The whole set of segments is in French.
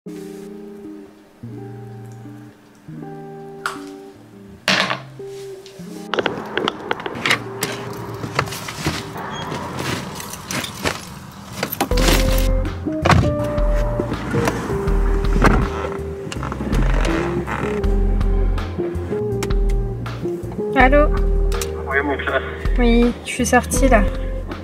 Allô? Oui, mon frère. Oui, je suis sortie là.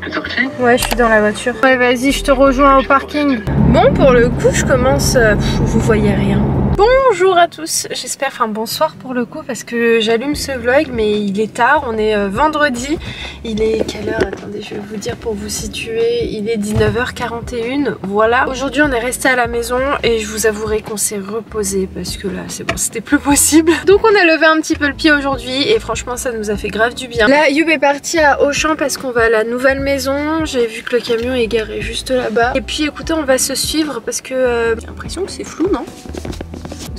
T'es sorti? Ouais, je suis dans la voiture. Ouais, vas-y, je te rejoins au parking. Bon, pour le coup, je commence... vous voyez rien. Bonjour à tous, j'espère, enfin bonsoir pour le coup parce que j'allume ce vlog mais il est tard, on est vendredi. Il est quelle heure? Attendez, je vais vous dire pour vous situer, il est 19h41, voilà. Aujourd'hui on est resté à la maison et je vous avouerai qu'on s'est reposé parce que là c'est bon, c'était plus possible. Donc on a levé un petit peu le pied aujourd'hui et franchement ça nous a fait grave du bien. Là Youb est parti à Auchan parce qu'on va à la nouvelle maison, j'ai vu que le camion est garé juste là-bas. Et puis écoutez, on va se suivre parce que j'ai l'impression que c'est flou, non?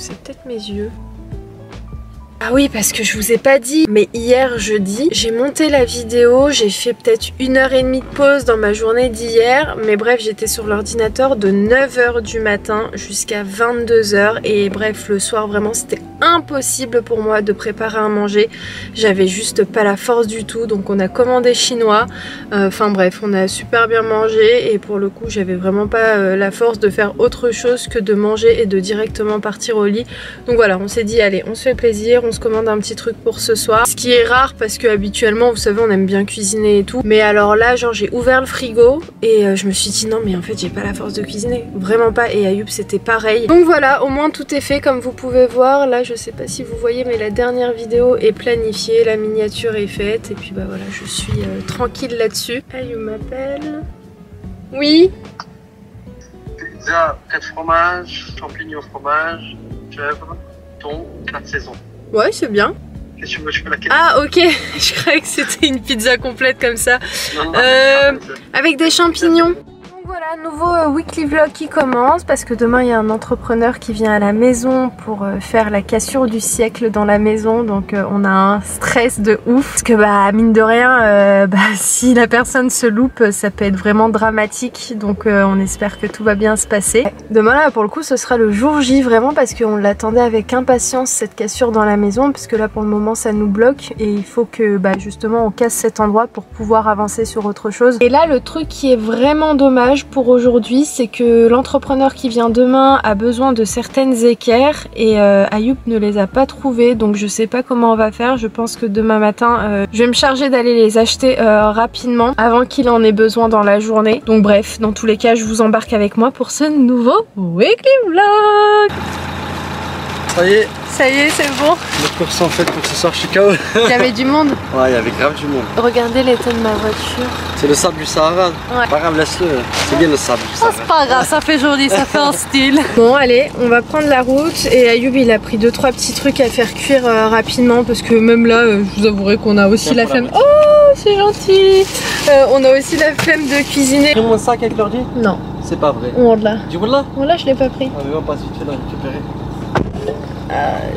C'est peut-être mes yeux. Ah oui, parce que je vous ai pas dit, mais hier jeudi, j'ai monté la vidéo, j'ai fait peut-être 1h30 de pause dans ma journée d'hier, mais bref, j'étais sur l'ordinateur de 9h du matin jusqu'à 22h, et bref, le soir, vraiment, c'était impossible pour moi de préparer à manger. J'avais juste pas la force du tout, donc on a commandé chinois, enfin bref, on a super bien mangé, et pour le coup, j'avais vraiment pas la force de faire autre chose que de manger et de directement partir au lit. Donc voilà, on s'est dit, allez, on se fait plaisir, on se commande un petit truc pour ce soir, ce qui est rare parce que habituellement vous savez on aime bien cuisiner et tout, mais alors là genre j'ai ouvert le frigo et je me suis dit non mais en fait j'ai pas la force de cuisiner, vraiment pas, et à Youb c'était pareil. Donc voilà, au moins tout est fait comme vous pouvez voir. Là je sais pas si vous voyez mais la dernière vidéo est planifiée, la miniature est faite et puis bah voilà, je suis tranquille là-dessus. Ah, Youb m'appelle. Oui. Pizza, 4 fromages, champignons fromage, chèvre, thon, 4 saisons. Ouais, c'est bien. Qu'est-ce que tu veux, je fais laquelle? Ah ok, je croyais que c'était une pizza complète comme ça. Non, Avec des champignons. Donc voilà, nouveau weekly vlog qui commence parce que demain il y a un entrepreneur qui vient à la maison pour faire la cassure du siècle dans la maison, donc on a un stress de ouf parce que bah mine de rien si la personne se loupe ça peut être vraiment dramatique, donc on espère que tout va bien se passer. Demain là pour le coup ce sera le jour J vraiment parce qu'on l'attendait avec impatience cette cassure dans la maison, parce que là pour le moment ça nous bloque et il faut que justement on casse cet endroit pour pouvoir avancer sur autre chose. Et là le truc qui est vraiment dommage pour aujourd'hui, c'est que l'entrepreneur qui vient demain a besoin de certaines équerres et Ayoub ne les a pas trouvées, donc je sais pas comment on va faire. Je pense que demain matin je vais me charger d'aller les acheter rapidement avant qu'il en ait besoin dans la journée. Donc bref, dans tous les cas je vous embarque avec moi pour ce nouveau weekly vlog. Ça y est, c'est bon. Les courses sont faites pour ce soir, je suis KO. Il y avait du monde. Ouais, il y avait grave du monde. Regardez l'état de ma voiture. C'est le sable du Sahara. Ouais. Pas grave, laisse-le. C'est bien le sable du Sahara. C'est pas grave, ça fait joli, ça fait un style. Bon allez, on va prendre la route et Ayoub il a pris 2-3 petits trucs à faire cuire rapidement parce que même là, je vous avouerai qu'on a aussi la flemme. Oh, c'est gentil. On a aussi la flemme de cuisiner. Pris mon sac avec l'ordi? Non. C'est pas vrai. Wallah. Du wallah? Wallah, je l'ai pas pris. On va même pas vite fait de le récupérer.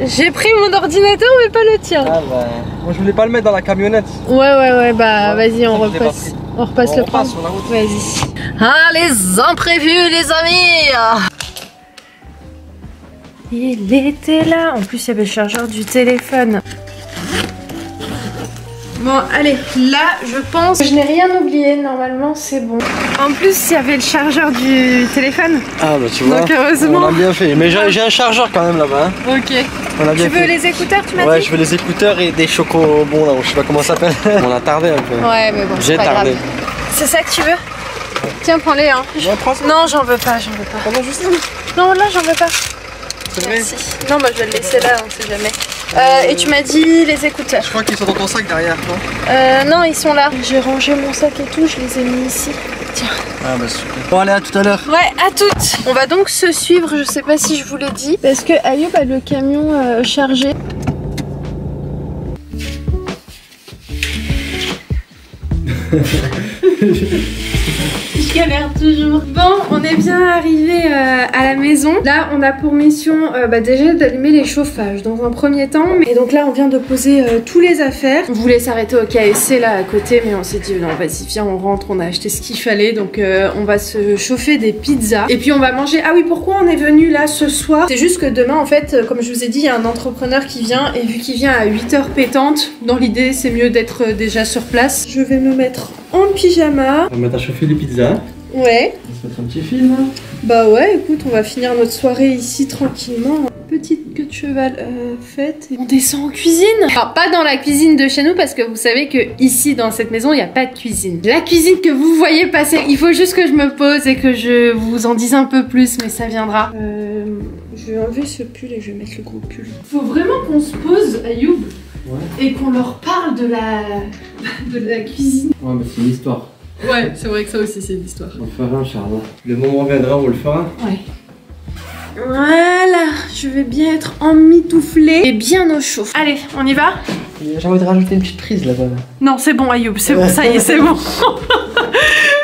J'ai pris mon ordinateur mais pas le tien. Ah bah, moi je voulais pas le mettre dans la camionnette. Ouais, bah vas-y, on ça, je l'ai repasse. On repasse le prendre. sur la route. Vas-y. Ah, les imprévus, les amis. Il était là. En plus, il y avait le chargeur du téléphone. Bon, allez, là, je pense que je n'ai rien oublié. Normalement, c'est bon. En plus, il y avait le chargeur du téléphone. Ah bah tu vois, donc, heureusement. on a bien fait. Mais j'ai un chargeur quand même là-bas. Hein. Ok. On a bien Tu veux fait. les écouteurs, tu m'as dit? Ouais, je veux les écouteurs et des chocobons là, je sais pas comment ça s'appelle. On a tardé un peu. Ouais, mais bon, J'ai pas tardé. grave. C'est ça que tu veux? Tiens, prends-les, hein. Non, j'en veux pas, j'en veux pas. Comment juste? Non, là, j'en veux pas. C'est vrai? Merci. Non, bah je vais le laisser là, on sait jamais. Et tu m'as dit les écouteurs. Je crois qu'ils sont dans ton sac derrière, non? Non, ils sont là. J'ai rangé mon sac et tout, je les ai mis ici. Tiens. Ah bah super. Bon allez, à tout à l'heure. Ouais, à toutes. On va donc se suivre, je sais pas si je vous l'ai dit, parce que Ayoub a le camion chargé. Je galère toujours. Bon, on est bien arrivé à la maison. Là, on a pour mission déjà d'allumer les chauffages dans un premier temps. Et donc là, on vient de poser tous les affaires. On voulait s'arrêter au KFC là à côté, mais on s'est dit non, vas-y, viens, on rentre. On a acheté ce qu'il fallait. Donc on va se chauffer des pizzas. Et puis on va manger. Ah oui, pourquoi on est venu là ce soir? C'est juste que demain, en fait, comme je vous ai dit, il y a un entrepreneur qui vient. Et vu qu'il vient à 8h pétantes, dans l'idée, c'est mieux d'être déjà sur place. Je vais me mettre en pyjama. On va mettre à chauffer les pizzas. Ouais. On va se mettre un petit film. Bah ouais, écoute, on va finir notre soirée ici tranquillement. Petite queue de cheval faite. Et on descend en cuisine. Alors pas dans la cuisine de chez nous parce que vous savez que ici dans cette maison il n'y a pas de cuisine. La cuisine que vous voyez passer, il faut juste que je me pose et que je vous en dise un peu plus, mais ça viendra. Je vais enlever ce pull et je vais mettre le gros pull. Faut vraiment qu'on se pose, Ayoub. Ouais. Et qu'on leur parle de la cuisine. Ouais, mais c'est une histoire. Ouais, c'est vrai que ça aussi c'est une histoire. On le fera, Charles. Le moment viendra, on le fera. Ouais. Voilà, je vais bien être emmitouflée et bien au chaud. Allez, on y va? J'ai envie de rajouter une petite prise là-bas. Non, c'est bon, Ayoub, c'est bon, ça y est, c'est bon.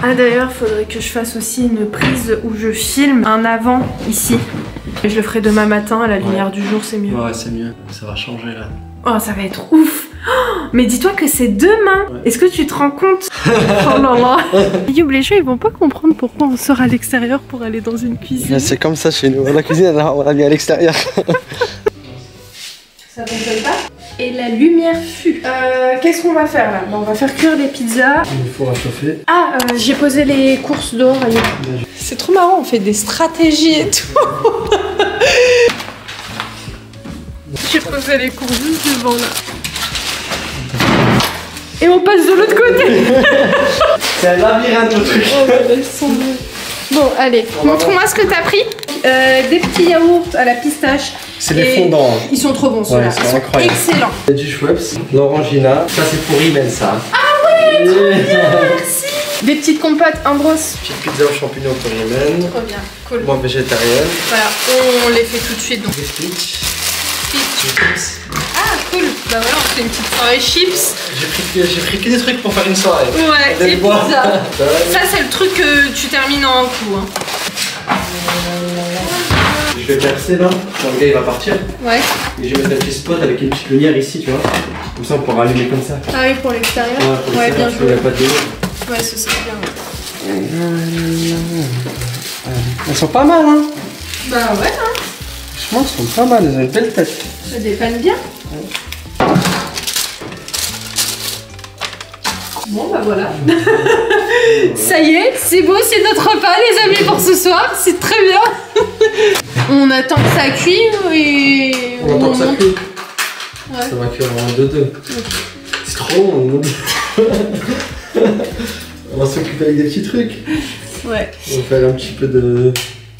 Ah d'ailleurs, faudrait que je fasse aussi une prise où je filme un avant ici. Et je le ferai demain matin à la lumière du jour, c'est mieux. Ouais, c'est mieux. Ça va changer là. Oh, ça va être ouf. Oh, mais dis-toi que c'est demain. Ouais. Est-ce que tu te rends compte? Oh là là. Ayoub, les gens ils vont pas comprendre pourquoi on sort à l'extérieur pour aller dans une cuisine. C'est comme ça chez nous. La cuisine, on l'a mis à l'extérieur. Ça t'appelle pas? Et la lumière fut. Qu'est-ce qu'on va faire là? Bon, on va faire cuire les pizzas. Il faut réchauffer. Ah, j'ai posé les courses dehors. C'est trop marrant, on fait des stratégies et tout. J'ai posé les courses juste devant là. Et on passe de l'autre côté. C'est un labyrinthe le truc. Oh, elles sont bonnes. Bon, allez, montre-moi ce que t'as pris. Des petits yaourts à la pistache. C'est des fondants. Ils sont trop bons ceux-là. Ouais, ils sont incroyables. Excellents. Il y a du Schweppes, l'orangina. Ça c'est pour Imen ça. Ah ouais, trop bien, merci. Des petites compotes Ambros. Petite pizza aux champignons pour Imen. Trop bien, cool. Moi végétarienne. Voilà, on les fait tout de suite donc. Des Stitch. Ah cool, bah voilà, on fait une petite soirée chips. J'ai pris que des trucs pour faire une soirée. Ouais, et pizza. Ça c'est le truc que tu termines en coup. Hein. Je vais percer là, quand le gars il va partir. Ouais. Et je vais mettre un petit spot avec une petite lumière ici, tu vois. Comme ça on pourra allumer comme ça. Ah oui, pour l'extérieur. Ouais, bien joué. Il n'y a pas de lumière. Ouais, ce serait bien. Elles sont pas mal, hein. Bah ouais, hein. Franchement, elles sont pas mal, elles ont une belle tête. Ça dépanne bien. Ouais. Bon bah voilà. Ça y est, c'est beau, c'est notre repas les amis pour ce soir, c'est très bien. On attend que ça cuise et... On attend que ça cuise. Ouais. Ça va cuire en 2-2. Okay. C'est trop long, on va s'occuper avec des petits trucs. Ouais. On va faire un petit peu de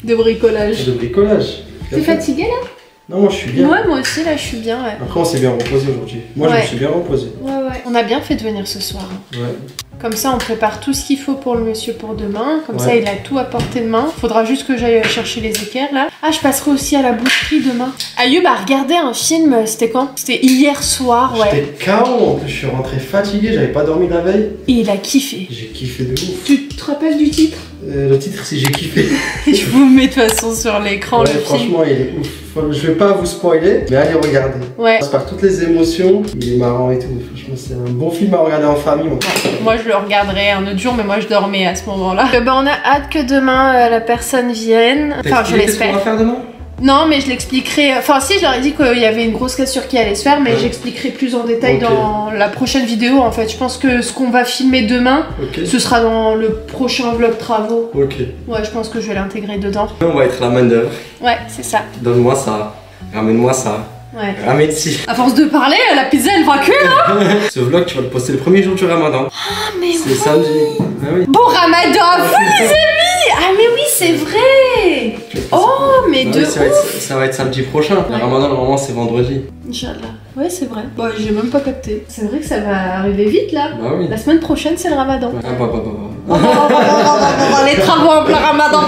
bricolage. De bricolage. T'es fatiguée là? Non, moi je suis bien. Ouais, moi aussi là je suis bien, ouais. Après on s'est bien reposé aujourd'hui. Moi je me suis bien reposé. Ouais, ouais. On a bien fait de venir ce soir. Ouais. Comme ça on prépare tout ce qu'il faut pour le monsieur pour demain. Comme ça il a tout à portée de main. Faudra juste que j'aille chercher les équerres là. Ah, je passerai aussi à la boucherie demain. Ayoub a regardé un film, c'était quand? C'était hier soir, ouais. J'étais KO, en plus je suis rentré fatigué, j'avais pas dormi la veille. Et il a kiffé. J'ai kiffé de ouf. Tu te rappelles du titre? Le titre c'est J'ai kiffé. Je vous mets de toute façon sur l'écran le film. Franchement il est ouf. Je vais pas vous spoiler, mais allez regarder. Ouais. On passe par toutes les émotions, il est marrant et tout. Franchement c'est un bon film à regarder en famille. Moi je le regarderai un autre jour, mais moi je dormais à ce moment-là. Ben on a hâte que demain la personne vienne. Enfin je l'espère. Qu'est-ce qu'on va faire demain? Non, mais je l'expliquerai. Enfin, si, je leur ai dit qu'il y avait une grosse cassure qui allait se faire, mais j'expliquerai plus en détail dans la prochaine vidéo. En fait, je pense que ce qu'on va filmer demain, ce sera dans le prochain vlog travaux. Ok. Ouais, je pense que je vais l'intégrer dedans. On va être la main d'œuvre. Ouais, c'est ça. Donne-moi ça. Ramène-moi ça. Ouais. Ramène ci. À force de parler, la pizza elle va cuire, hein. Ce vlog, tu vas le poster le premier jour du ramadan. Ah, mais oui. C'est samedi. Ah, oui. Bon ramadan à vous, les amis. Ah, mais oui, c'est vrai. Oh, mais de ouf. Ça va être samedi prochain. Le ramadan, normalement, c'est vendredi. Inch'Allah. Ouais, c'est vrai. Bah, j'ai même pas capté. C'est vrai que ça va arriver vite là. Bah oui. La semaine prochaine, c'est le ramadan. Ah, bah. Les travaux en plein ramadan.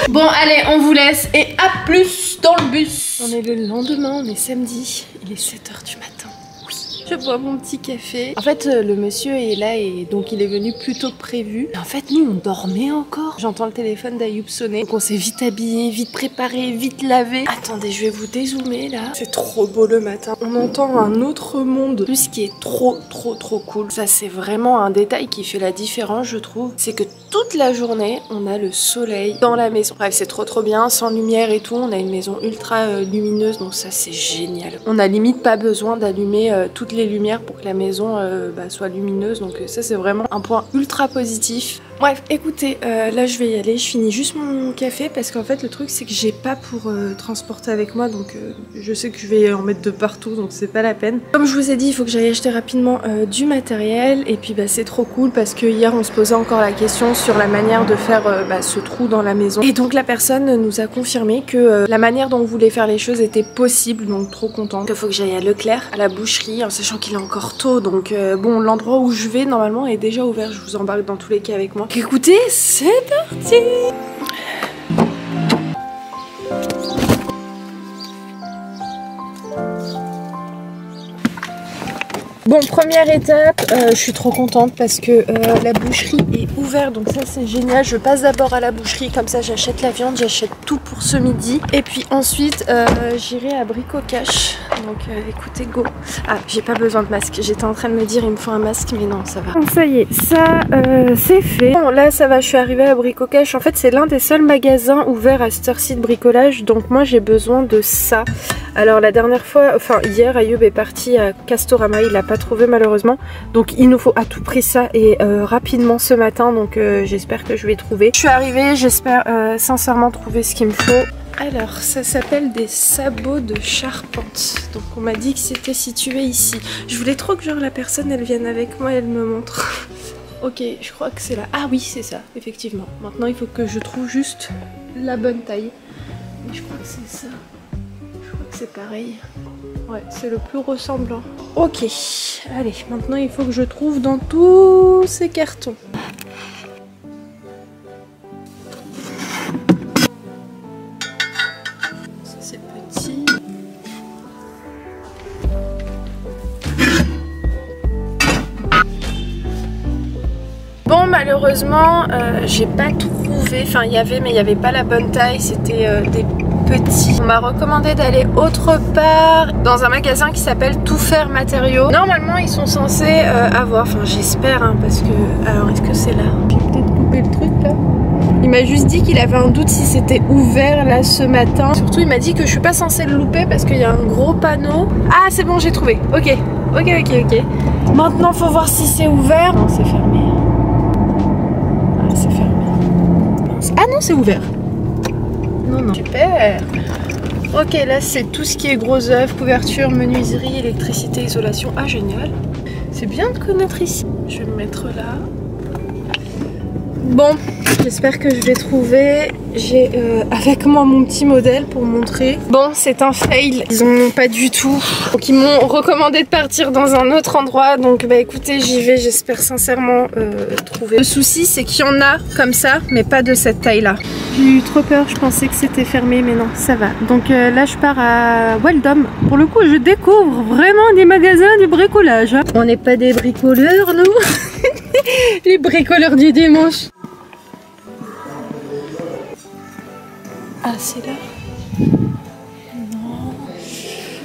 Bon, allez, on vous laisse et à plus dans le bus. On est le lendemain, on est samedi. Il est 7h du matin. Oui. je bois mon petit café. En fait, le monsieur est là et donc il est venu plus tôt que prévu. En fait, nous, on dormait encore. J'entends le téléphone d'Ayoub sonner. Donc on s'est vite habillé, vite préparé, vite lavé. Attendez, je vais vous dézoomer là. C'est trop beau le matin. On entend un autre monde. Plus qui est trop cool. Ça, c'est vraiment un détail qui fait la différence, je trouve. C'est que toute la journée, on a le soleil dans la maison. Bref, c'est trop bien, sans lumière et tout. On a une maison ultra lumineuse, donc ça, c'est génial. On a limite pas besoin d'allumer toutes les lumières pour que la maison soit lumineuse. Donc ça, c'est vraiment un point ultra positif. Bref, écoutez, là je vais y aller, je finis juste mon café parce qu'en fait le truc c'est que j'ai pas pour transporter avec moi, donc je sais que je vais en mettre de partout, donc c'est pas la peine. Comme je vous ai dit, il faut que j'aille acheter rapidement du matériel, et puis c'est trop cool parce que hier on se posait encore la question sur la manière de faire ce trou dans la maison, et donc la personne nous a confirmé que la manière dont on voulait faire les choses était possible, donc trop contente. Il faut que j'aille à Leclerc, à la boucherie, en sachant qu'il est encore tôt, donc bon, l'endroit où je vais normalement est déjà ouvert, je vous embarque dans tous les cas avec moi. Écoutez, c'est parti! Bon, première étape, je suis trop contente parce que la boucherie est ouverte, donc ça c'est génial. Je passe d'abord à la boucherie, comme ça j'achète la viande, j'achète tout pour ce midi. Et puis ensuite, j'irai à Brico Cash. Donc écoutez, go. Ah, j'ai pas besoin de masque. J'étais en train de me dire il me faut un masque, mais non, ça va. Bon, ça y est, ça c'est fait. Bon, là ça va, je suis arrivée à Brico Cash. En fait, c'est l'un des seuls magasins ouverts à cette heure-ci de bricolage, donc moi j'ai besoin de ça. Alors la dernière fois, enfin hier, Ayoub est parti à Castorama, il a pas trouvé malheureusement, donc il nous faut à tout prix ça, et rapidement ce matin, donc j'espère que je vais trouver. Je suis arrivée, j'espère sincèrement trouver ce qu'il me faut. Alors ça s'appelle des sabots de charpente, donc on m'a dit que c'était situé ici. Je voulais trop que genre la personne elle vienne avec moi et elle me montre. Ok, je crois que c'est là. Ah oui, c'est ça, effectivement. Maintenant il faut que je trouve juste la bonne taille, mais je crois que c'est ça. C'est pareil, ouais, c'est le plus ressemblant. Ok, allez, maintenant il faut que je trouve dans tous ces cartons. Ça c'est petit. Bon, malheureusement, j'ai pas trouvé, enfin il y avait, mais il n'y avait pas la bonne taille, c'était des petits. On m'a recommandé d'aller autre part, dans un magasin qui s'appelle Tout Faire Matériaux. Normalement ils sont censés avoir, enfin j'espère, hein, parce que... Alors est-ce que c'est là? J'ai peut-être coupé le truc là. Il m'a juste dit qu'il avait un doute si c'était ouvert là ce matin. Surtout il m'a dit que je suis pas censée le louper parce qu'il y a un gros panneau. Ah c'est bon, j'ai trouvé, ok. Maintenant faut voir si c'est ouvert. Non, c'est fermé. Ah, c'est fermé. Ah non, c'est ouvert. Non. Super. Ok, là c'est tout ce qui est gros œuvre, couverture, menuiserie, électricité, isolation. Ah génial. C'est bien de connaître ici. Je vais me mettre là. Bon, j'espère que je vais trouver. J'ai avec moi mon petit modèle pour montrer. Bon, c'est un fail. Ils en ont pas du tout. Donc ils m'ont recommandé de partir dans un autre endroit. Donc bah écoutez, j'y vais. J'espère sincèrement trouver. Le souci, c'est qu'il y en a comme ça, mais pas de cette taille-là. J'ai eu trop peur. Je pensais que c'était fermé, mais non, ça va. Donc là, je pars à Weldom. Pour le coup, je découvre vraiment des magasins de bricolage. On n'est pas des bricoleurs, nous. Les bricoleurs du dimanche. Ah, c'est là? Non.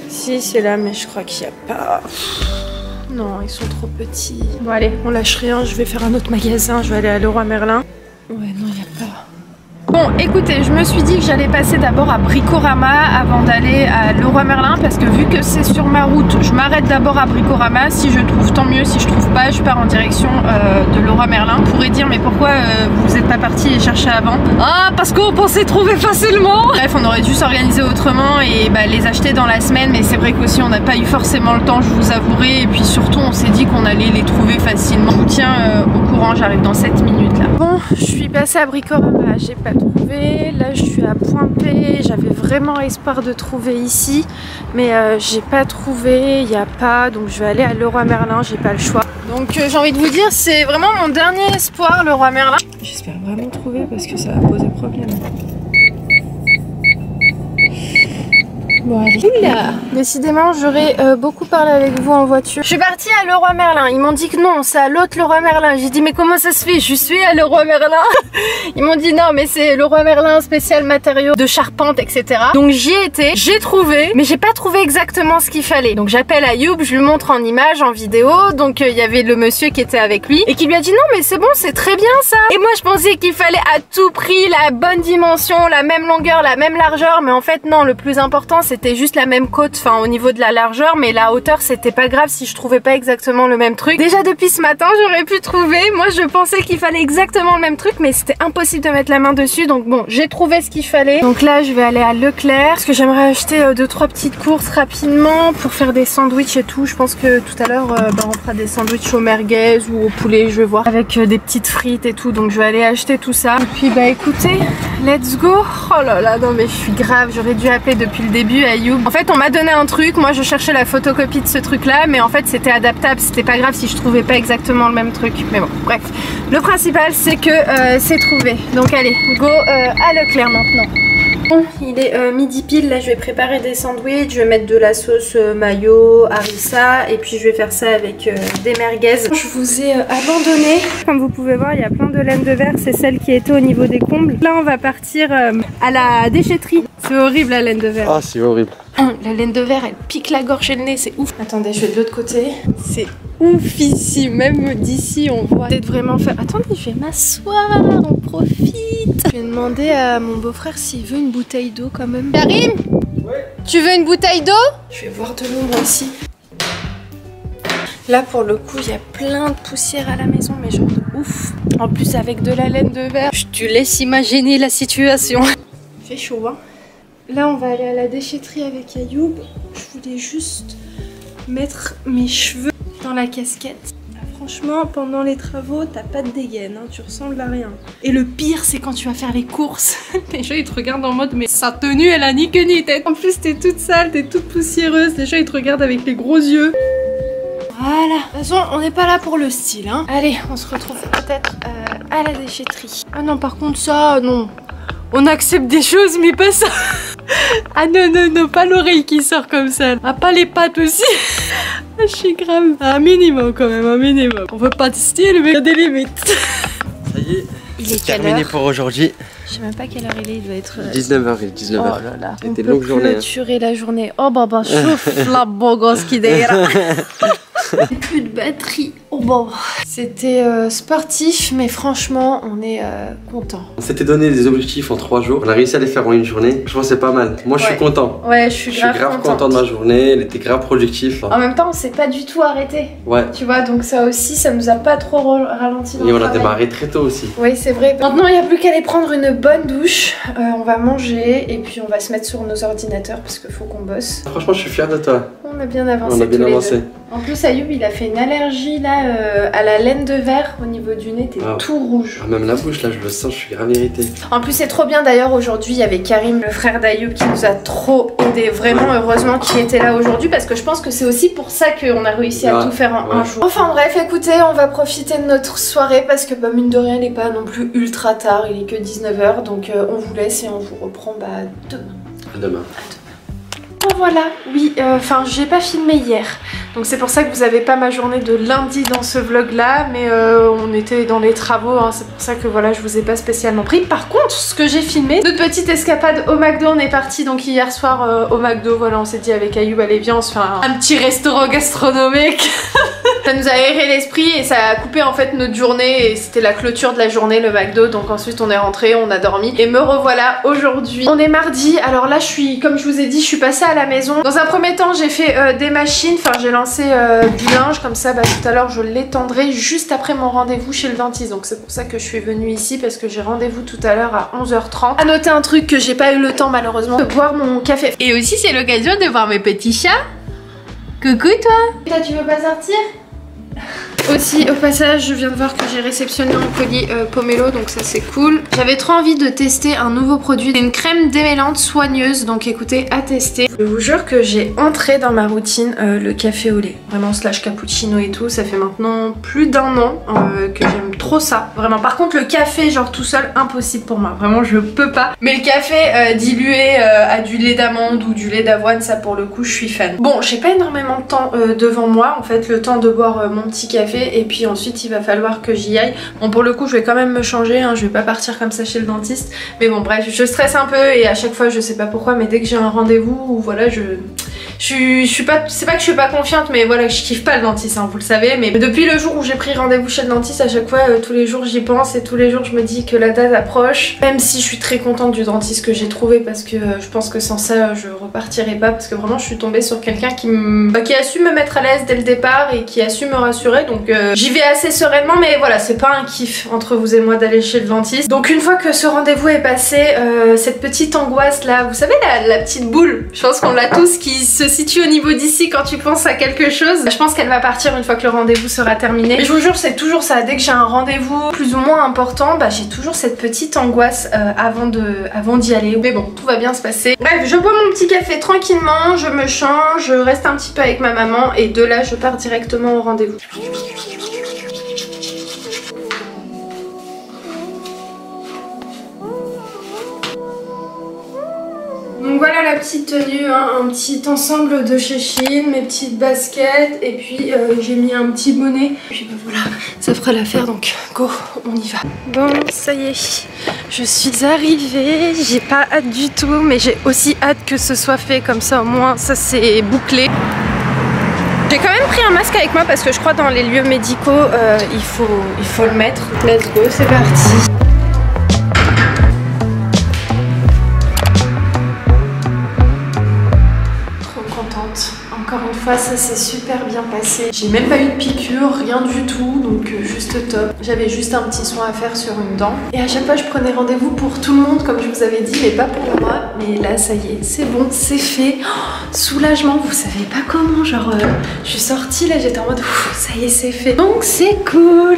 Si, c'est là, mais je crois qu'il n'y a pas... Non, ils sont trop petits. Bon, allez, on lâche rien. Je vais faire un autre magasin. Je vais aller à Leroy Merlin. Ouais, non, il n'y a pas... Bon, écoutez, je me suis dit que j'allais passer d'abord à Bricorama avant d'aller à Leroy Merlin, parce que vu que c'est sur ma route, je m'arrête d'abord à Bricorama. Si je trouve, tant mieux. Si je trouve pas, je pars en direction de Leroy Merlin. On pourrait dire, mais pourquoi vous n'êtes pas parti et chercher avant? Ah, parce qu'on pensait trouver facilement. Bref, on aurait dû s'organiser autrement et les acheter dans la semaine, mais c'est vrai qu'aussi on n'a pas eu forcément le temps, je vous avouerai. Et puis surtout, on s'est dit qu'on allait les trouver facilement. Je vous tiens au courant, j'arrive dans 7 minutes là. Bon, je suis passée à Bricorama, j'ai pas trouvé. Là je suis à Point-P, j'avais vraiment espoir de trouver ici, mais j'ai pas trouvé, il n'y a pas, donc je vais aller à Leroy Merlin, j'ai pas le choix. Donc j'ai envie de vous dire, c'est vraiment mon dernier espoir, Leroy Merlin. J'espère vraiment trouver parce que ça va poser problème. Bon allez. Oula. Décidément j'aurais beaucoup parlé avec vous en voiture. Je suis partie à Leroy Merlin. Ils m'ont dit que non, c'est à l'autre Leroy Merlin. J'ai dit mais comment ça se fait? Je suis à Leroy Merlin. Ils m'ont dit non mais c'est Leroy Merlin spécial matériaux de charpente etc. Donc j'y ai été, j'ai trouvé, mais j'ai pas trouvé exactement ce qu'il fallait. Donc j'appelle Ayoub, je lui montre en image, en vidéo. Donc il y avait le monsieur qui était avec lui et qui lui a dit non mais c'est bon, c'est très bien ça. Et moi je pensais qu'il fallait à tout prix la bonne dimension, la même longueur, la même largeur, mais en fait non, le plus important c'était juste la même côte, enfin au niveau de la largeur, mais la hauteur c'était pas grave si je trouvais pas exactement le même truc. Déjà depuis ce matin j'aurais pu trouver, moi je pensais qu'il fallait exactement le même truc mais c'était impossible de mettre la main dessus, donc bon j'ai trouvé ce qu'il fallait. Donc là je vais aller à Leclerc parce que j'aimerais acheter 2-3 petites courses rapidement pour faire des sandwichs et tout. Je pense que tout à l'heure on fera des sandwichs au merguez ou au poulet, je vais voir, avec des petites frites et tout, donc je vais aller acheter tout ça. Et puis bah écoutez, let's go. Oh là là, non mais je suis grave, j'aurais dû appeler depuis le début Ayoub. En fait on m'a donné un truc, moi je cherchais la photocopie de ce truc là, mais en fait c'était adaptable, c'était pas grave si je trouvais pas exactement le même truc, mais bon bref. Le principal c'est que c'est trouvé, donc allez, go à Leclerc maintenant. Bon, il est midi pile, là je vais préparer des sandwichs, je vais mettre de la sauce mayo, harissa et puis je vais faire ça avec des merguez. Je vous ai abandonné, comme vous pouvez voir il y a plein de laine de verre, c'est celle qui était au niveau des combles. Là on va partir à la déchetterie, c'est horrible la laine de verre. Ah c'est horrible. La laine de verre elle pique la gorge et le nez, c'est ouf. Attendez, je vais de l'autre côté, c'est oufissime, même d'ici on voit. Peut-être vraiment faire... Attendez, je vais m'asseoir, on profite. Je vais demander à mon beau-frère s'il veut une bouteille d'eau quand même. Karim, ouais. Tu veux une bouteille d'eau? Je vais voir de l'ombre ici. Là pour le coup il y a plein de poussière à la maison, mais genre de ouf. En plus avec de la laine de verre. Je te laisse imaginer la situation. Il fait chaud hein. Là on va aller à la déchetterie avec Ayoub. Je voulais juste mettre mes cheveux dans la casquette. Franchement, pendant les travaux, t'as pas de dégaine, hein, tu ressembles à rien. Et le pire, c'est quand tu vas faire les courses. Les gens, ils te regardent en mode, mais sa tenue, elle a ni queue ni tête. En plus, t'es toute sale, t'es toute poussiéreuse. Les gens, ils te regardent avec les gros yeux. Voilà. De toute façon, on n'est pas là pour le style, hein. Allez, on se retrouve peut-être à la déchetterie. Ah non, par contre, ça, non. On accepte des choses, mais pas ça. Ah non, non, non, pas l'oreille qui sort comme ça. Ah, pas les pattes aussi. Je suis grave. Un minimum quand même, un minimum. On veut pas de style, mais il y a des limites. Ça y est, c'est terminé pour aujourd'hui. Je sais même pas quelle heure il est, il doit être... 19h, 19h. Oh là là. C'était une longue journée. On peut clôturer la journée. Oh bah chauffe la bogosse qui derrière. Plus de batterie. Oh bon. C'était sportif, mais franchement, on est content. On s'était donné des objectifs en 3 jours. On a réussi à les faire en une journée. Je pense que c'est pas mal. Moi, je suis content. Ouais, je suis grave content de ma journée. Elle était grave productive. En même temps, on s'est pas du tout arrêté. Ouais. Tu vois, donc ça aussi, ça nous a pas trop ralenti. Et on a démarré très tôt aussi. Oui, c'est vrai. Maintenant, il n'y a plus qu'à aller prendre une bonne douche. On va manger et puis on va se mettre sur nos ordinateurs parce qu'il faut qu'on bosse. Franchement, je suis fier de toi. On a bien avancé. On a bien avancé. En plus, Ayoub, il a fait une allergie là à la laine de verre au niveau du nez, t'es tout rouge. Même la bouche là, je le sens, je suis grave irritée. En plus, c'est trop bien d'ailleurs. Aujourd'hui, il y avait Karim, le frère d'Ayoub, qui nous a trop aidé. Vraiment, heureusement qu'il était là aujourd'hui parce que je pense que c'est aussi pour ça qu'on a réussi à tout faire en un jour. Enfin bref, écoutez, on va profiter de notre soirée parce que bah, mine de rien, il n'est pas non plus ultra tard, il est que 19h. Donc on vous laisse et on vous reprend bah, demain. À demain. Bon voilà, oui, enfin j'ai pas filmé hier, donc c'est pour ça que vous avez pas ma journée de lundi dans ce vlog là, mais on était dans les travaux, hein, c'est pour ça que voilà, je vous ai pas spécialement pris. Par contre, ce que j'ai filmé, notre petite escapade au McDo, on est parti donc hier soir au McDo, voilà, on s'est dit avec Ayoub, allez viens, on se fait un petit restaurant gastronomique. Ça nous a aéré l'esprit et ça a coupé en fait notre journée et c'était la clôture de la journée le McDo, donc ensuite on est rentré, on a dormi et me revoilà aujourd'hui. On est mardi, alors là je suis, comme je vous ai dit, je suis passée à la maison. Dans un premier temps j'ai fait des machines, enfin j'ai lancé du linge comme ça, bah, tout à l'heure je l'étendrai juste après mon rendez-vous chez le dentiste, donc c'est pour ça que je suis venue ici parce que j'ai rendez-vous tout à l'heure à 11h30. À noter un truc que j'ai pas eu le temps malheureusement de boire mon café. Et aussi c'est l'occasion de voir mes petits chats. Coucou toi. Toi tu veux pas sortir? Aussi au passage je viens de voir que j'ai réceptionné un colis Pomelo, donc ça c'est cool. J'avais trop envie de tester un nouveau produit, c'est une crème démêlante soigneuse, donc écoutez, à tester. Je vous jure que j'ai entré dans ma routine le café au lait, vraiment slash cappuccino et tout. Ça fait maintenant plus d'1 an que j'aime trop ça, vraiment. Par contre le café genre tout seul, impossible pour moi, vraiment je peux pas. Mais le café dilué à du lait d'amande ou du lait d'avoine, ça pour le coup je suis fan. Bon, j'ai pas énormément de temps devant moi, en fait, le temps de boire mon petit café et puis ensuite il va falloir que j'y aille. Bon, pour le coup je vais quand même me changer, hein, je vais pas partir comme ça chez le dentiste, mais bon bref, je stresse un peu et à chaque fois je sais pas pourquoi, mais dès que j'ai un rendez-vous ou voilà, je suis pas, c'est pas que je suis pas confiante, mais voilà, je kiffe pas le dentiste, hein, vous le savez, mais depuis le jour où j'ai pris rendez-vous chez le dentiste, à chaque fois tous les jours j'y pense et tous les jours je me dis que la date approche, même si je suis très contente du dentiste que j'ai trouvé, parce que je pense que sans ça je repartirai pas, parce que vraiment je suis tombée sur quelqu'un qui a su me mettre à l'aise dès le départ et qui a su me rassurer, donc j'y vais assez sereinement, mais voilà, c'est pas un kiff entre vous et moi d'aller chez le dentiste. Donc une fois que ce rendez-vous est passé, cette petite angoisse là, vous savez la petite boule, je pense qu'on l'a tous, qui se situe au niveau d'ici quand tu penses à quelque chose, je pense qu'elle va partir une fois que le rendez-vous sera terminé. Mais je vous jure, c'est toujours ça, dès que j'ai un rendez-vous plus ou moins important, bah j'ai toujours cette petite angoisse avant d'y aller. Mais bon, tout va bien se passer. Bref, je bois mon petit café tranquillement, je me change, je reste un petit peu avec ma maman et de là je pars directement au rendez-vous. Donc voilà la petite tenue, hein, un petit ensemble de chez Shein, mes petites baskets et puis j'ai mis un petit bonnet. Et puis bah voilà, ça fera l'affaire, donc go, on y va. Bon, ça y est, je suis arrivée, j'ai pas hâte du tout, mais j'ai aussi hâte que ce soit fait, comme ça au moins ça c'est bouclé. J'ai quand même pris un masque avec moi parce que je crois dans les lieux médicaux il faut le mettre. Let's go, c'est parti. Encore une fois, ça s'est super bien passé. J'ai même pas eu de piqûre, rien du tout, donc juste top. J'avais juste un petit soin à faire sur une dent. Et à chaque fois, je prenais rendez-vous pour tout le monde, comme je vous avais dit, mais pas pour moi. Mais là, ça y est, c'est bon, c'est fait. Oh, soulagement, vous savez pas comment, genre, je suis sortie, là, j'étais en mode, ça y est, c'est fait. Donc, c'est cool.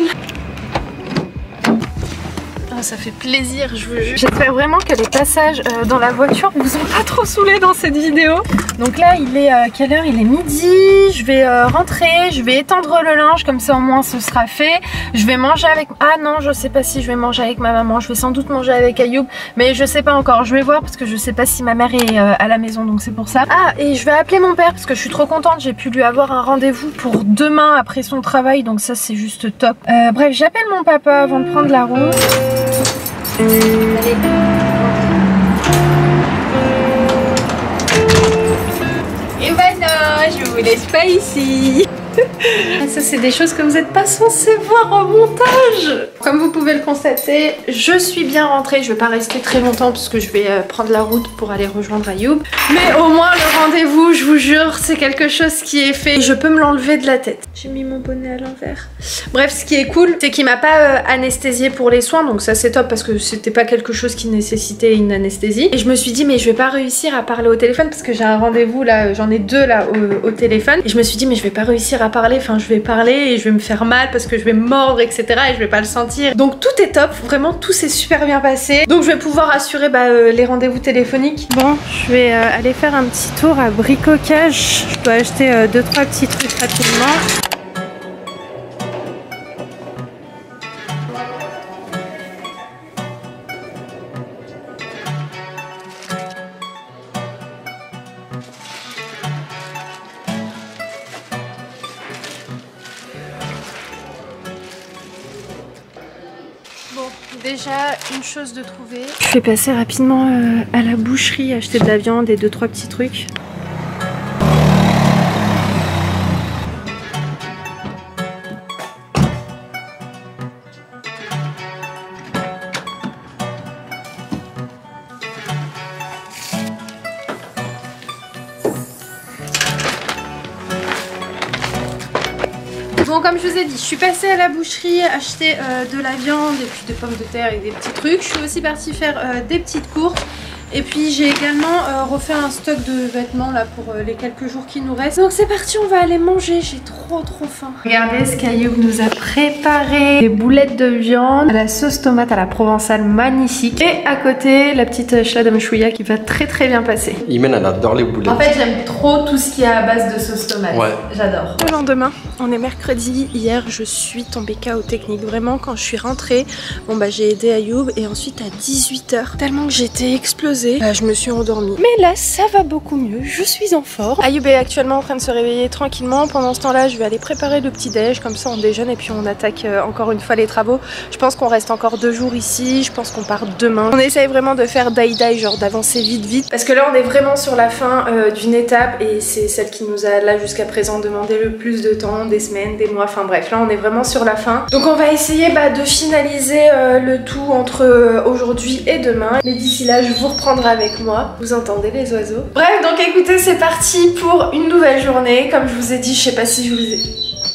Ça fait plaisir, je vous jure. J'espère vraiment que les passages dans la voiture vous ont pas trop saoulé dans cette vidéo. Donc là il est quelle heure? Il est midi. Je vais rentrer, je vais étendre le linge, comme ça au moins ce sera fait. Je vais manger avec... Ah non, je sais pas si je vais manger avec ma maman. Je vais sans doute manger avec Ayoub, mais je sais pas encore. Je vais voir parce que je sais pas si ma mère est à la maison, donc c'est pour ça. Ah, et je vais appeler mon père parce que je suis trop contente. J'ai pu lui avoir un rendez-vous pour demain après son travail, donc ça c'est juste top. Bref, j'appelle mon papa avant de prendre la route. Allez. Et bah non, je vous laisse pas ici. Ça c'est des choses que vous n'êtes pas censés voir en montage. Comme vous pouvez le constater, je suis bien rentrée. Je vais pas rester très longtemps parce que je vais prendre la route pour aller rejoindre Ayoub. Mais au moins le rendez-vous, je vous jure, c'est quelque chose qui est fait. Je peux me l'enlever de la tête. J'ai mis mon bonnet à l'envers. Bref, ce qui est cool, c'est qu'il m'a pas anesthésié pour les soins, donc ça c'est top parce que c'était pas quelque chose qui nécessitait une anesthésie. Et je me suis dit mais je vais pas réussir à parler au téléphone parce que j'ai un rendez-vous là, j'en ai deux là au téléphone. Et je me suis dit mais je vais pas réussir à parler, enfin je vais parler et je vais me faire mal parce que je vais me mordre, etc. et je vais pas le sentir. Donc tout est top, vraiment tout s'est super bien passé. Donc je vais pouvoir assurer les rendez-vous téléphoniques. Bon, je vais aller faire un petit tour à Brico-Cash. Je dois acheter 2-3 petits trucs rapidement. Bon, déjà une chose de trouver. Je vais passer rapidement à la boucherie, acheter de la viande et 2-3 petits trucs. Bon, comme je vous ai dit, je suis passée à la boucherie acheter de la viande et puis des pommes de terre et des petits trucs. Je suis aussi partie faire des petites courses. Et puis j'ai également refait un stock de vêtements là pour les quelques jours qui nous restent. Donc c'est parti, on va aller manger, j'ai trop faim. Regardez ce qu'Ayoub nous a préparé. Des boulettes de viande à la sauce tomate à la provençale magnifique. Et à côté la petite shladam chouïa qui va très bien passer. Imen elle adore les boulettes. En fait j'aime trop tout ce qui est à base de sauce tomate. Ouais. J'adore. Le lendemain, on est mercredi. Hier je suis tombée KO technique. Vraiment quand je suis rentrée, bon bah j'ai aidé Ayoub et ensuite à 18 h, tellement que j'étais explosée, je me suis endormie. Mais là ça va beaucoup mieux, je suis en forme. Ayoub est actuellement en train de se réveiller tranquillement. Pendant ce temps là je vais aller préparer le petit déj, comme ça on déjeune et puis on attaque encore une fois les travaux. Je pense qu'on reste encore 2 jours ici, je pense qu'on part demain. On essaye vraiment de faire die genre d'avancer vite parce que là on est vraiment sur la fin d'une étape et c'est celle qui nous a là jusqu'à présent demandé le plus de temps, des semaines, des mois, enfin bref, là on est vraiment sur la fin. Donc on va essayer de finaliser le tout entre aujourd'hui et demain. Mais d'ici là je vous reprendrai avec moi. Vous entendez les oiseaux? Bref, donc écoutez, c'est parti pour une nouvelle journée. Comme je vous ai dit, je sais pas si je vous ai...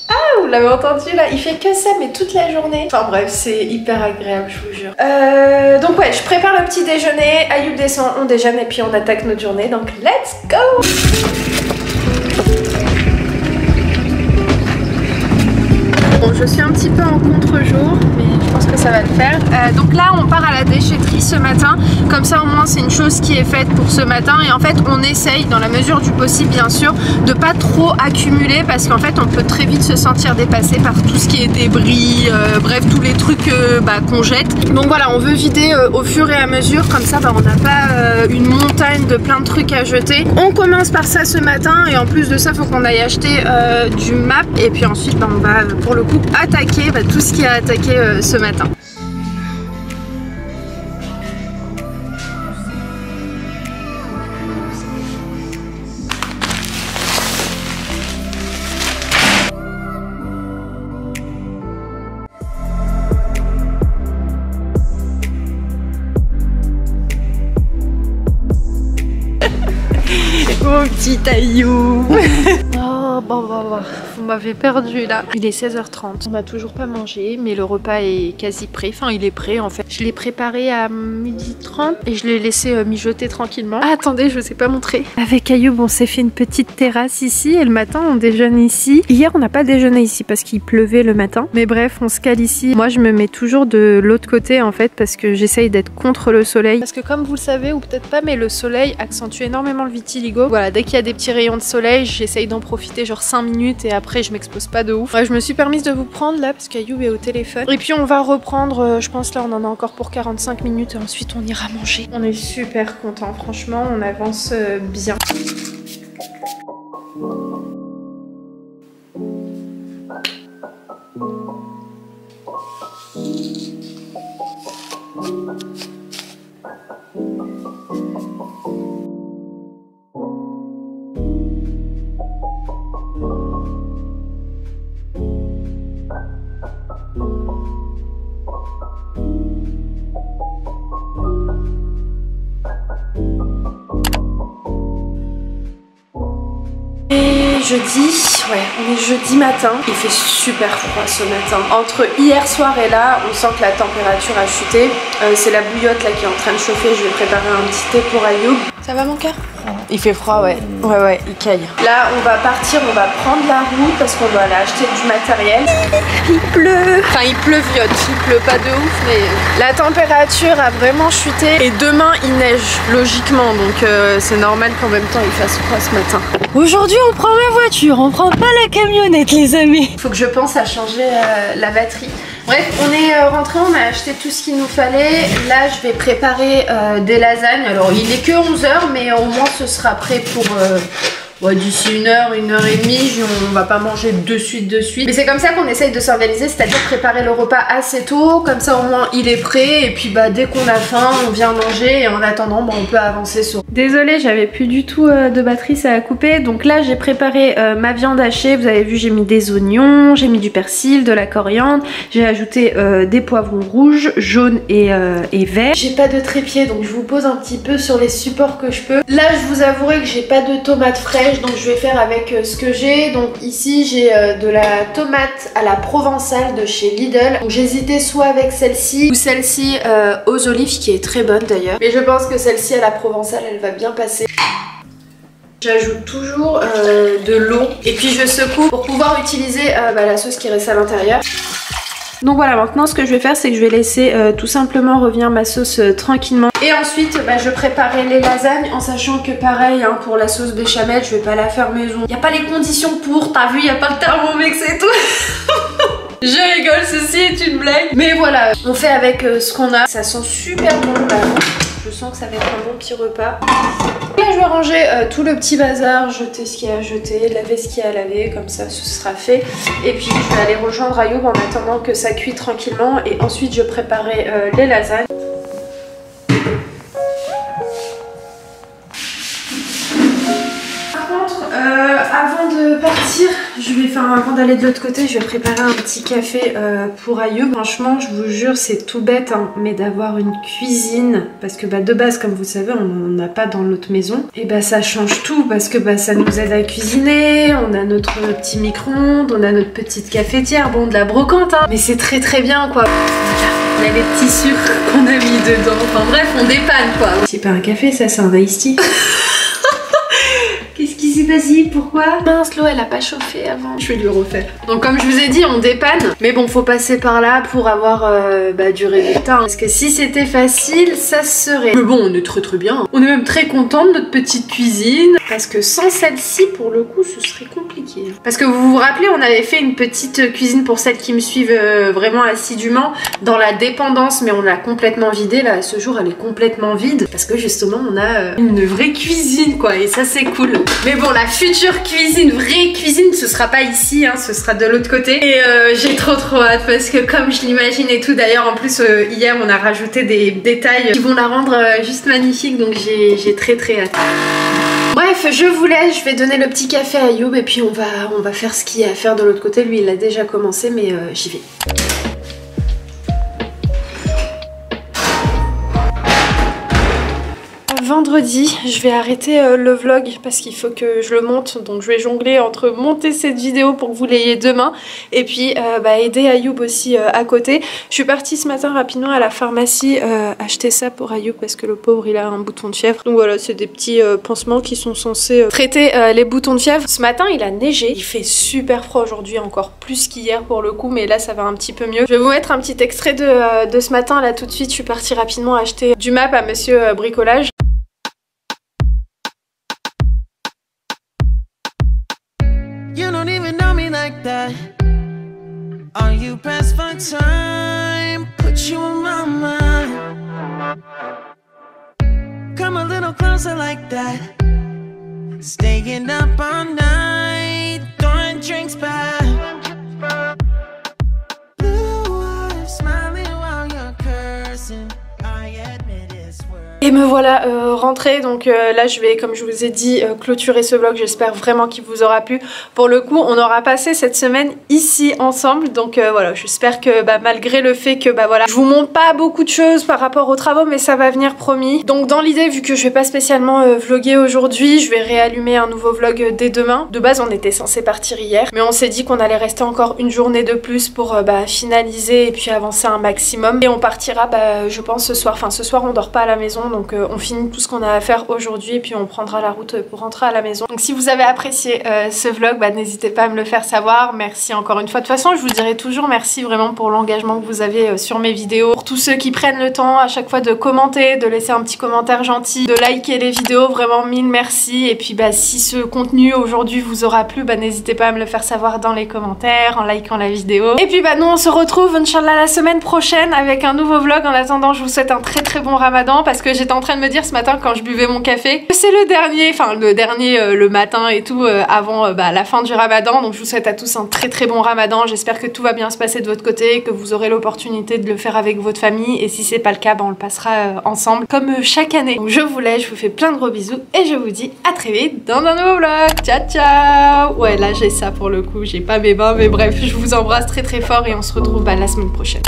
Ah, vous l'avez entendu là, il fait que ça mais toute la journée. Enfin bref, c'est hyper agréable, je vous jure. Donc ouais, je prépare le petit déjeuner, Ayoub descend, on déjeune et puis on attaque notre journée. Donc let's go! Bon, je suis un petit peu en contre-jour, mais je pense que ça va le faire. Donc là, on part à la déchetterie ce matin. Comme ça, au moins, c'est une chose qui est faite pour ce matin. Et en fait, on essaye, dans la mesure du possible, bien sûr, de pas trop accumuler parce qu'en fait, on peut très vite se sentir dépassé par tout ce qui est débris, bref, tous les trucs qu'on jette. Donc voilà, on veut vider au fur et à mesure. Comme ça, on n'a pas une montagne de plein de trucs à jeter. On commence par ça ce matin. Et en plus de ça, il faut qu'on aille acheter du MAP. Et puis ensuite, on va, pour le coup, attaquer tout ce qui a attaqué ce matin. Mon petit Ayoub. Oh, vous m'avez perdu là. Il est 16h30. On n'a toujours pas mangé, mais le repas est quasi prêt. Enfin, il est prêt en fait. Je l'ai préparé à 12h30 et je l'ai laissé mijoter tranquillement. Ah, attendez, je vous ai pas montré. Avec Ayoub, on s'est fait une petite terrasse ici et le matin, on déjeune ici. Hier, on n'a pas déjeuné ici parce qu'il pleuvait le matin. Mais bref, on se cale ici. Moi, je me mets toujours de l'autre côté en fait parce que j'essaye d'être contre le soleil. Parce que comme vous le savez ou peut-être pas, mais le soleil accentue énormément le vitiligo. Voilà, dès qu'il y a des petits rayons de soleil, j'essaye d'en profiter genre 5 minutes et après je m'expose pas de ouf. Ouais, je me suis permise de vous prendre là parce qu'Ayoub est au téléphone. Et puis on va reprendre, je pense là on en a encore pour 45 minutes et ensuite on ira manger. On est super contents, franchement on avance bien. Jeudi, ouais, on est jeudi matin, il fait super froid ce matin. Entre hier soir et là, on sent que la température a chuté. C'est la bouillotte là qui est en train de chauffer, je vais préparer un petit thé pour Ayoub. Ça va mon cœur? Il fait froid, ouais. Ouais, il caille. Là, on va partir, on va prendre la route parce qu'on doit aller acheter du matériel. Il pleut. Enfin, il pleuviote. Il pleut pas de ouf, mais la température a vraiment chuté. Et demain, il neige, logiquement. Donc, c'est normal qu'en même temps, il fasse froid ce matin. Aujourd'hui, on prend ma voiture. On prend pas la camionnette, les amis. Faut que je pense à changer la batterie. Bref, on est rentré, on a acheté tout ce qu'il nous fallait. Là, je vais préparer des lasagnes. Alors, il est que 11 h, mais au moins ce sera prêt pour d'ici 1 h, 1 h et demie. On va pas manger de suite. Mais c'est comme ça qu'on essaye de s'organiser, c'est-à-dire préparer le repas assez tôt. Comme ça, au moins, il est prêt. Et puis, dès qu'on a faim, on vient manger. Et en attendant, on peut avancer sur... Désolée, j'avais plus du tout de batterie, ça a coupé. Donc là, j'ai préparé ma viande hachée. Vous avez vu, j'ai mis des oignons, j'ai mis du persil, de la coriandre. J'ai ajouté des poivrons rouges, jaunes et verts. J'ai pas de trépied, donc je vous pose un petit peu sur les supports que je peux. Là, je vous avouerai que j'ai pas de tomates fraîches. déj, donc je vais faire avec ce que j'ai. Donc ici j'ai de la tomate à la provençale de chez Lidl. Donc j'hésitais soit avec celle-ci ou celle-ci aux olives qui est très bonne d'ailleurs. Mais je pense que celle-ci à la provençale elle va bien passer. J'ajoute toujours de l'eau et puis je secoue pour pouvoir utiliser la sauce qui reste à l'intérieur. Donc voilà, maintenant ce que je vais faire c'est que je vais laisser tout simplement revenir ma sauce tranquillement. Et ensuite je préparais les lasagnes en sachant que pareil hein, pour la sauce béchamel je vais pas la faire maison. Il n'y a pas les conditions pour, t'as vu, il n'y a pas le thermomix et tout. Je rigole, ceci est une blague. Mais voilà, on fait avec ce qu'on a. Ça sent super bon là. Je sens que ça va être un bon petit repas. Là je vais ranger tout le petit bazar, jeter ce qu'il y a à jeter, laver ce qu'il y a à laver, comme ça ce sera fait. Et puis je vais aller rejoindre Ayoub en attendant que ça cuit tranquillement. Et ensuite je préparerai les lasagnes. Avant de partir, avant d'aller de l'autre côté, je vais préparer un petit café pour Ayoub. Franchement, je vous jure, c'est tout bête, hein, mais d'avoir une cuisine, parce que de base, comme vous savez, on n'en a pas dans notre maison. Et ça change tout, parce que ça nous aide à cuisiner, on a notre petit micro-ondes, on a notre petite cafetière, bon, de la brocante, hein, mais c'est très très bien, quoi. On a les petits sucres qu'on a mis dedans, enfin bref, on dépanne, quoi. C'est pas un café, ça, c'est un iced tea. Qu'est-ce qui s'est passé? Pourquoi? Mince, l'eau elle a pas chauffé avant. Je vais lui refaire. Donc comme je vous ai dit, on dépanne. Mais bon, faut passer par là pour avoir du résultat. Parce que si c'était facile, ça se serait. Mais bon, on est très très bien. On est même très content de notre petite cuisine. Parce que sans celle-ci, pour le coup, ce serait compliqué. Parce que vous vous rappelez, on avait fait une petite cuisine pour celles qui me suivent vraiment assidûment dans la dépendance. Mais on l'a complètement vidée. Là, ce jour, elle est complètement vide. Parce que justement, on a une vraie cuisine, quoi. Et ça, c'est cool. Mais bon, la future cuisine, vraie cuisine, ce sera pas ici, hein, ce sera de l'autre côté. Et j'ai trop hâte parce que comme je l'imagine et tout, d'ailleurs en plus hier on a rajouté des détails qui vont la rendre juste magnifique, donc j'ai très hâte. Bref, je vous laisse, je vais donner le petit café à Ayoub et puis on va faire ce qu'il y a à faire de l'autre côté. Lui il a déjà commencé mais j'y vais. Vendredi, je vais arrêter le vlog parce qu'il faut que je le monte, donc je vais jongler entre monter cette vidéo pour que vous l'ayez demain et puis aider Ayoub aussi à côté. Je suis partie ce matin rapidement à la pharmacie acheter ça pour Ayoub parce que le pauvre il a un bouton de fièvre. Donc voilà, c'est des petits pansements qui sont censés traiter les boutons de fièvre. Ce matin il a neigé, il fait super froid aujourd'hui, encore plus qu'hier pour le coup, mais là ça va un petit peu mieux. Je vais vous mettre un petit extrait de ce matin là tout de suite. Je suis partie rapidement acheter du MAP à monsieur Bricolage. You don't even know me like that. Are you pressed for time? Put you in my mind. Come a little closer like that. Staying up all night, throwing drinks back. Blue eyes smiling while you're cursing. I admit it's worth. Et me voilà rentrée, donc là je vais, comme je vous ai dit, clôturer ce vlog. J'espère vraiment qu'il vous aura plu. Pour le coup, on aura passé cette semaine ici ensemble, donc voilà, j'espère que malgré le fait que je vous montre pas beaucoup de choses par rapport aux travaux, mais ça va venir promis. Donc dans l'idée, vu que je vais pas spécialement vlogger aujourd'hui, je vais réallumer un nouveau vlog dès demain. De base on était censé partir hier, mais on s'est dit qu'on allait rester encore une journée de plus pour finaliser et puis avancer un maximum. Et on partira je pense ce soir, enfin ce soir on dort pas à la maison, donc on finit tout ce qu'on a à faire aujourd'hui et puis on prendra la route pour rentrer à la maison. Donc si vous avez apprécié ce vlog, n'hésitez pas à me le faire savoir. Merci encore une fois. De toute façon je vous dirai toujours merci vraiment pour l'engagement que vous avez sur mes vidéos, pour tous ceux qui prennent le temps à chaque fois de commenter, de laisser un petit commentaire gentil, de liker les vidéos, vraiment mille merci. Et puis si ce contenu aujourd'hui vous aura plu, n'hésitez pas à me le faire savoir dans les commentaires, en likant la vidéo. Et puis nous on se retrouve Inch'Allah la semaine prochaine avec un nouveau vlog. En attendant je vous souhaite un très bon ramadan, parce que j'étais en train de me dire ce matin quand je buvais mon café que c'est le dernier, le matin et tout avant la fin du ramadan. Donc je vous souhaite à tous un très bon ramadan. J'espère que tout va bien se passer de votre côté, que vous aurez l'opportunité de le faire avec votre famille, et si c'est pas le cas, on le passera ensemble comme chaque année. Donc je vous laisse, je vous fais plein de gros bisous et je vous dis à très vite dans un nouveau vlog. Ciao. Ouais, là j'ai ça pour le coup, j'ai pas mes bains, mais bref, je vous embrasse très fort et on se retrouve la semaine prochaine.